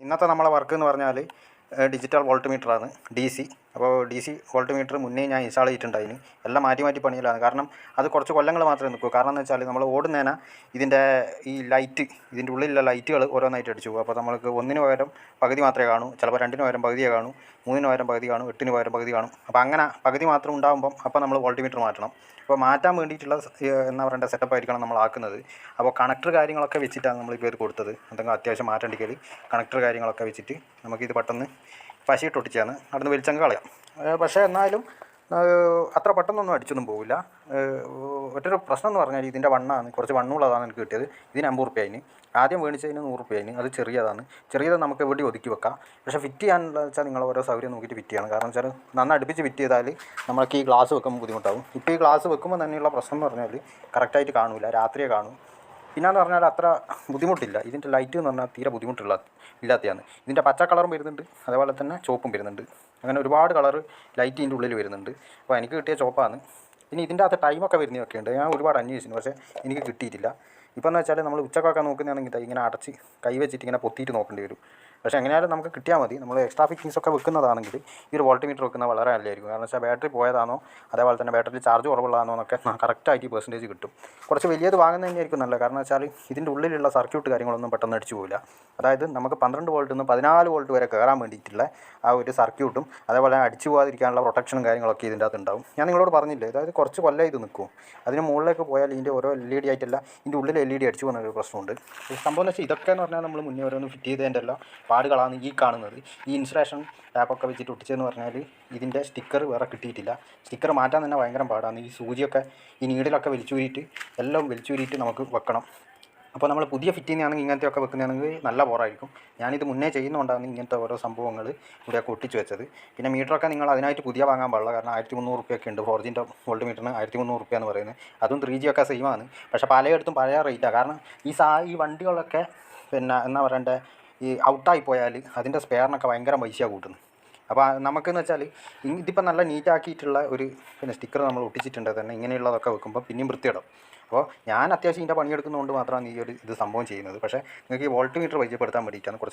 ഇന്നത്തെ നമ്മളെ വർക്ക് എന്ന് പറഞ്ഞാൽ ഡിജിറ്റൽ വോൾട്ട് മീറ്ററാണ് DC. അപ്പോൾ DC വോൾട്ട് മീറ്റർ മുന്നേ ഞാൻ ഇൻസ്റ്റാൾ ചെയ്തിട്ടുണ്ടായിന്. എല്ലാം മാറ്റി മാറ്റി പണിയിലാണ്. കാരണം അത് കുറച്ച് കൊല്ലങ്ങൾ മാത്രമേ നിൽക്കൂ. കാരണം എന്ന് വെച്ചാൽ നമ്മൾ ഓടുന്നതിന് ഇതിൻ്റെ ഈ ലൈറ്റ്, ഇതിൻ്റെ ഉള്ളിലുള്ള ലൈറ്റുകൾ ഓരോന്നായിട്ട് അടിച്ചു പോകും. അപ്പോൾ നമ്മൾക്ക് 1-ന് പകരം പകുതി മാത്രമേ കാണൂ, ചിലപ്പോൾ 2-ന് പകരം പകുതിയേ കാണൂ, 3-ന് പകരം പകുതി കാണും, 8-ന് പകരം പകുതി കാണും. അപ്പോൾ അങ്ങനെ പകുതി മാത്രം ഉണ്ടാകുമ്പം അപ്പോൾ നമ്മൾ വോൾട്ട് മീറ്റർ മാറ്റണം. അപ്പോൾ മാറ്റാൻ വേണ്ടിയിട്ടുള്ള എന്താ പറയേണ്ട സെറ്റപ്പ് ആയിരിക്കണം നമ്മൾ ആക്കുന്നത്. അപ്പോൾ കണക്ടർ കാര്യങ്ങളൊക്കെ വെച്ചിട്ടാണ് നമ്മളിപ്പോൾ ഇത് കൊടുത്തത്. എന്തെങ്കിലും അത്യാവശ്യം മാറ്റേണ്ടിക്കൽ കണക്ടർ കാര്യങ്ങളൊക്കെ വെച്ചിട്ട് നമുക്കിത് പെട്ടെന്ന് പശയിട്ട് ഒട്ടിച്ചാണ് അവിടുന്ന് വലിച്ചങ്ങ് കളയാം. പക്ഷേ എന്നാലും അത്ര പെട്ടെന്നൊന്നും അടിച്ചൊന്നും പോകില്ല. ഒറ്റൊരു പ്രശ്നം എന്ന് പറഞ്ഞാൽ ഇതിൻ്റെ വണ്ണമാണ്, കുറച്ച് വണ്ണുള്ളതാണ് എനിക്ക് കിട്ടിയത്. ഇതിന് 50 റുപ്യ അതിന്. ആദ്യം മേടിച്ചതിന് 100 റുപ്യ അതിന്. അത് ചെറിയതാണ്. ചെറിയത് നമുക്ക് എവിടെ ഒതുക്കി വെക്കാം. പക്ഷേ ഫിറ്റ് ചെയ്യാനുള്ള വെച്ചാൽ നിങ്ങൾ ഓരോ സൗകര്യം നോക്കിയിട്ട് ഫിറ്റ് ചെയ്യണം. കാരണം വെച്ചാൽ നന്നായി അടുപ്പിച്ച് ഫിറ്റ് ചെയ്താൽ നമ്മൾക്ക് ഈ ഗ്ലാസ് വെക്കുമ്പോൾ ബുദ്ധിമുട്ടാവും. ഇപ്പോൾ ഈ ഗ്ലാസ് വെക്കുമ്പോൾ തന്നെയുള്ള പ്രശ്നം എന്ന് പറഞ്ഞാൽ കറക്റ്റായിട്ട് കാണില്ല, രാത്രിയെ കാണും. പിന്നെയെന്ന് പറഞ്ഞാൽ അത്ര ബുദ്ധിമുട്ടില്ല. ഇതിൻ്റെ ലൈറ്റ് എന്ന് പറഞ്ഞാൽ തീരെ ഇല്ലാത്തതാണ്. ഇതിൻ്റെ പച്ച കളറും വരുന്നുണ്ട്, അതേപോലെ തന്നെ ചുവപ്പും വരുന്നുണ്ട്. അങ്ങനെ ഒരുപാട് കളറ് ലൈറ്റ് ഇതിൻ്റെ ഉള്ളിൽ വരുന്നുണ്ട്. അപ്പോൾ എനിക്ക് കിട്ടിയ ചുവപ്പാണ്. ഇനി ഇതിൻ്റെ അകത്ത് ടൈമൊക്കെ വരുന്നതൊക്കെ ഉണ്ട്. ഞാൻ ഒരുപാട് അന്വേഷിച്ചു, പക്ഷേ എനിക്ക് കിട്ടിയിട്ടില്ല. ഇപ്പോൾ എന്ന് വെച്ചാൽ നമ്മൾ ഉച്ചക്കൊക്കെ നോക്കുന്നതാണെങ്കിൽ ഇങ്ങനെ അടച്ച് കൈ വെച്ചിട്ട് ഇങ്ങനെ പൊത്തിയിട്ട് നോക്കേണ്ടി വരും. പക്ഷേ എങ്ങനെയായാലും നമുക്ക് കിട്ടിയാൽ മതി. നമ്മൾ എക്സ്ട്രാ ഫിറ്റിങ്സൊക്കെ വെക്കുന്നതാണെങ്കിൽ ഈ ഒരു വോൾട്ട് മീറ്റർ വെക്കുന്നത് വളരെ നല്ലതായിരിക്കും. കാരണം വെച്ചാൽ ബാറ്ററി പോയതാണോ, അതേപോലെ തന്നെ ബാറ്ററി ചാർജ് കുറവുള്ളതാണോ എന്നൊക്കെ കറക്റ്റായിട്ട് പെർസെൻറ്റേജ് കിട്ടും. കുറച്ച് വലിയത് വാങ്ങുന്നത് തന്നെയായിരിക്കും നല്ലത്. കാരണം വെച്ചാൽ ഇതിൻ്റെ ഉള്ളിലുള്ള സർക്യൂട്ട് കാര്യങ്ങളൊന്നും പെട്ടെന്ന് അടിച്ചു പോകില്ല. അതായത് നമുക്ക് 12 വോൾട്ടിൽ നിന്ന് 14 വോൾട്ട് വരെ കയറാൻ വേണ്ടിയിട്ടുള്ള ആ ഒരു സർക്യൂട്ടും അതേപോലെ അടിച്ചു പോകാതിരിക്കാനുള്ള പ്രൊട്ടക്ഷനും കാര്യങ്ങളൊക്കെ ഇതിൻ്റെ അകത്ത് ഉണ്ടാവും. ഞാൻ നിങ്ങളോട് പറഞ്ഞില്ലേ, അതായത് കുറച്ച് കൊല്ലം ഇത് നിൽക്കും. അതിന് മുകളിലേക്ക് പോയാൽ ഇതിൻ്റെ ഓരോ LED ആയിട്ടല്ല, ഇതിൻ്റെ ഉള്ളിൽ LED അടിച്ചു പോകുന്നൊരു പ്രശ്നമുണ്ട്. സംഭവം എന്ന് വെച്ചാൽ ഇതൊക്കെ എന്ന് പറഞ്ഞാൽ നമ്മൾ മുന്നേ ഓരോന്ന് ഫിറ്റ് ചെയ്തതിൻ്റെ എല്ലാം പാടുകളാണ് ഈ കാണുന്നത്. ഈ ഇൻസുലേഷൻ ടാപ്പൊക്കെ വെച്ചിട്ട് ഒട്ടിച്ചതെന്ന് പറഞ്ഞാൽ ഇതിൻ്റെ സ്റ്റിക്കർ വേറെ കിട്ടിയിട്ടില്ല. സ്റ്റിക്കർ മാറ്റാൻ തന്നെ ഭയങ്കര പാടാണ്. ഈ സൂചിയൊക്കെ ഈ നീഡിലൊക്കെ എല്ലാം വലിച്ചൂരിയിട്ട് നമുക്ക് വെക്കണം. അപ്പോൾ നമ്മൾ പുതിയ ഫിറ്റിങ്ങാണെങ്കിൽ ഇങ്ങനത്തെയൊക്കെ വെക്കുന്നതാണെങ്കിൽ നല്ല ബോറായിരിക്കും. ഞാനിത് മുന്നേ ചെയ്യുന്നതുകൊണ്ടാണ് ഇങ്ങനത്തെ ഓരോ സംഭവങ്ങൾ ഇവിടെയൊക്കെ ഒട്ടിച്ച് വെച്ചത്. പിന്നെ മീറ്ററൊക്കെ നിങ്ങൾ അതിനായിട്ട് പുതിയ വാങ്ങാൻ പാടില്ല. കാരണം 1300 റുപ്യൊക്കെ ഉണ്ട്. 4Gൻ്റെ വോൾട്ട് മീറ്ററിന് 1300 റുപ്യ എന്ന് പറയുന്നത്. അതും 3G ഒക്കെ സെയിമാണ്. പക്ഷേ പലയിടത്തും പഴയ റേറ്റാണ്. കാരണം ഈ വണ്ടികളൊക്കെ പിന്നെ എന്താ പറയണ്ടേ, ഈ ഔട്ടായി പോയാൽ അതിൻ്റെ സ്പെയറിനൊക്കെ ഭയങ്കര പൈസയാണ് കൂട്ടുന്നത്. അപ്പോൾ നമുക്കെന്ന് വെച്ചാൽ ഇതിപ്പോൾ നല്ല നീറ്റാക്കിയിട്ടുള്ള ഒരു പിന്നെ സ്റ്റിക്കർ നമ്മൾ ഒട്ടിച്ചിട്ടുണ്ട് തന്നെ. ഇങ്ങനെയുള്ളതൊക്കെ വെക്കുമ്പോൾ പിന്നെയും വൃത്തിയിടും. അപ്പോൾ ഞാൻ അത്യാവശ്യം ഇതിൻ്റെ പണിയെടുക്കുന്നതുകൊണ്ട് മാത്രമാണ് ഈ ഒരു സംഭവം ചെയ്യുന്നത്. പക്ഷേ നിങ്ങൾക്ക് ഈ വോൾട്ട് മീറ്റർ പരിചയപ്പെടുത്താൻ വേണ്ടിയിട്ടാണ്. കുറച്ച്